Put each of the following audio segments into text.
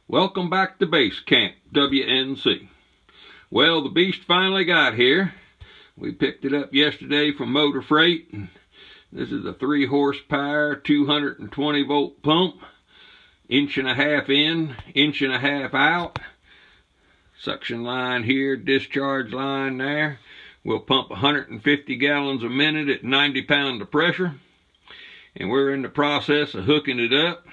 Welcome back to Base Camp, WNC. Well, the beast finally got here. We picked it up yesterday from Motor Freight. This is a 3 horsepower, 220 volt pump. Inch and a half in, inch and a half out. Suction line here, discharge line there. We'll pump 150 gallons a minute at 90 pounds of pressure. And we're in the process of hooking it up.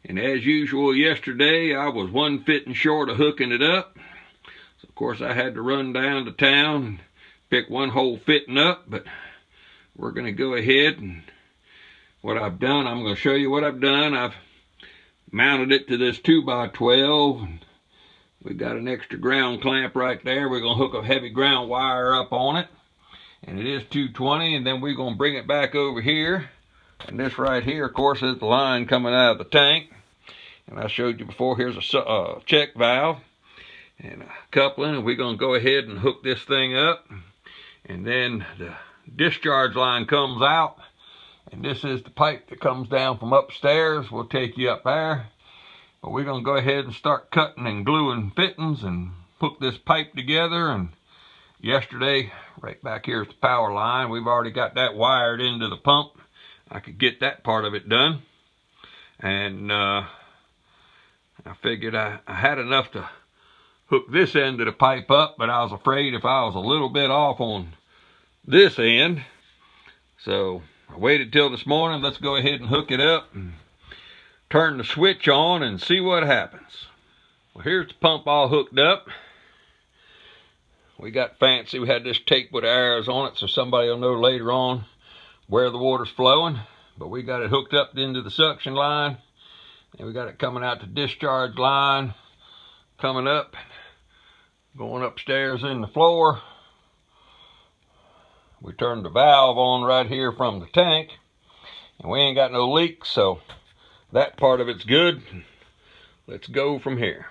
And as usual yesterday, I was one fitting short of hooking it up. So of course I had to run down to town and pick one hole fitting up, but we're going to go ahead and what I've done, I'm going to show you what I've done. I've mounted it to this 2x12. And we've got an extra ground clamp right there. We're going to hook a heavy ground wire up on it. And it is 220, and then we're going to bring it back over here. And this right here, of course, is the line coming out of the tank. And I showed you before, here's a check valve and a coupling. And we're going to go ahead and hook this thing up. And then the discharge line comes out. And this is the pipe that comes down from upstairs. We'll take you up there. But we're going to go ahead and start cutting and gluing fittings and hook this pipe together. And yesterday, right back here is the power line. We've already got that wired into the pump. I could get that part of it done. And I figured I had enough to hook this end of the pipe up, but I was afraid if I was a little bit off on this end. So I waited till this morning. Let's go ahead and hook it up and turn the switch on and see what happens. Well, here's the pump all hooked up. We got fancy. We had this tape with arrows on it so somebody will know later on where the water's flowing. But we got it hooked up into the suction line. And we got it coming out the discharge line, coming up, going upstairs in the floor. We turned the valve on right here from the tank. And we ain't got no leaks, so that part of it's good. Let's go from here.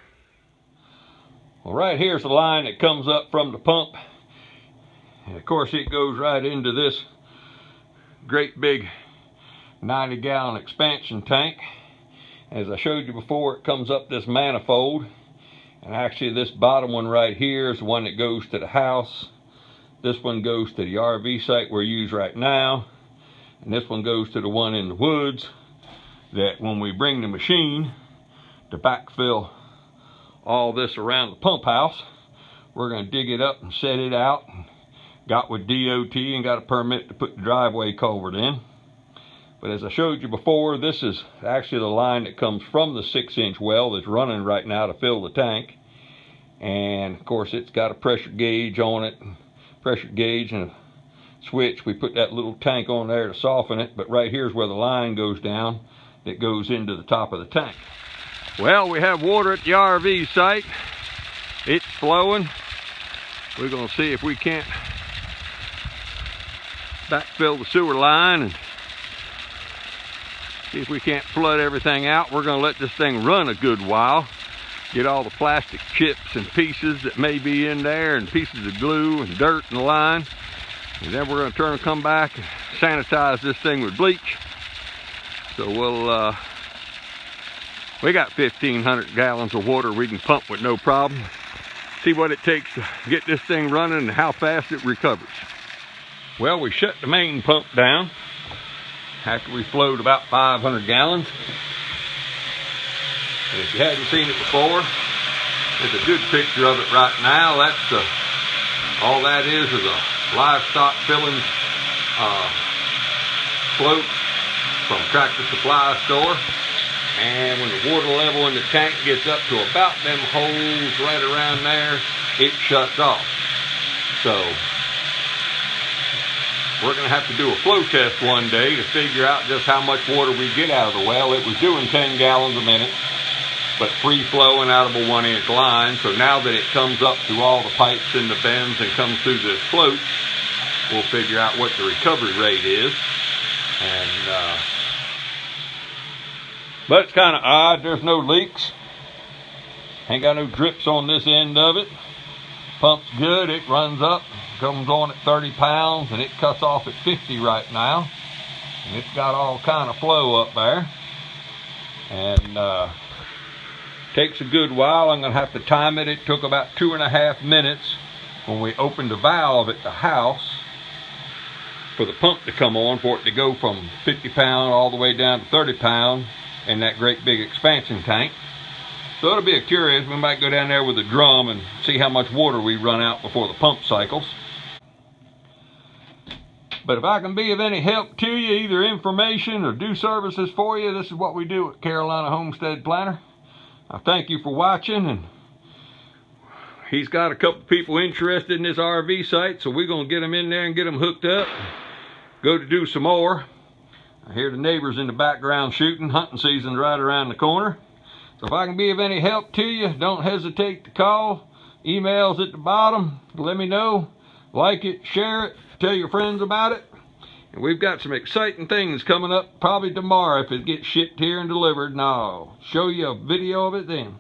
Well, right here's the line that comes up from the pump. And of course it goes right into this great big 90-gallon expansion tank. As I showed you before, it comes up this manifold. And actually this bottom one right here is the one that goes to the house. This one goes to the RV site we're using right now. And this one goes to the one in the woods that when we bring the machine to backfill all this around the pump house, we're going to dig it up and set it out. Got with DOT and got a permit to put the driveway culvert in. But as I showed you before, this is actually the line that comes from the 6-inch well that's running right now to fill the tank. And of course it's got a pressure gauge on it, pressure gauge and a switch. We put that little tank on there to soften it, but right here's where the line goes down that goes into the top of the tank. Well, we have water at the RV site. It's flowing. We're going to see if we can't backfill the sewer line and see if we can't flood everything out. We're going to let this thing run a good while, get all the plastic chips and pieces that may be in there and pieces of glue and dirt in the line, and then we're going to turn and come back and sanitize this thing with bleach. So we got 1,500 gallons of water we can pump with no problem. See what it takes to get this thing running and how fast it recovers. Well, we shut the main pump down after we flowed about 500 gallons. And if you hadn't seen it before, there's a good picture of it right now. That's all that is a livestock filling float from Tractor Supply store. And when the water level in the tank gets up to about them holes right around there, it shuts off. So we're going to have to do a flow test one day to figure out just how much water we get out of the well. It was doing 10 gallons a minute, but free flowing out of a 1-inch line. So now that it comes up through all the pipes and the bends and comes through this float, we'll figure out what the recovery rate is. And but it's kind of odd, there's no leaks. Ain't got no drips on this end of it. Pump's good, it runs up, comes on at 30 pounds, and it cuts off at 50 right now. And it's got all kind of flow up there. And Takes a good while. I'm going to have to time it. It took about 2.5 minutes when we opened the valve at the house for the pump to come on, for it to go from 50 pound all the way down to 30 pound in that great big expansion tank. So it'll be curious. We might go down there with a drum and see how much water we run out before the pump cycles. But if I can be of any help to you, either information or do services for you, this is what we do at Carolina Homestead Planter. I thank you for watching, and he's got a couple people interested in this RV site, so we're going to get them in there and get them hooked up. Go to do some more. I hear the neighbors in the background shooting. Hunting season's right around the corner. So if I can be of any help to you, don't hesitate to call. Email's at the bottom. Let me know. Like it, share it, tell your friends about it. And we've got some exciting things coming up probably tomorrow if it gets shipped here and delivered. And I'll show you a video of it then.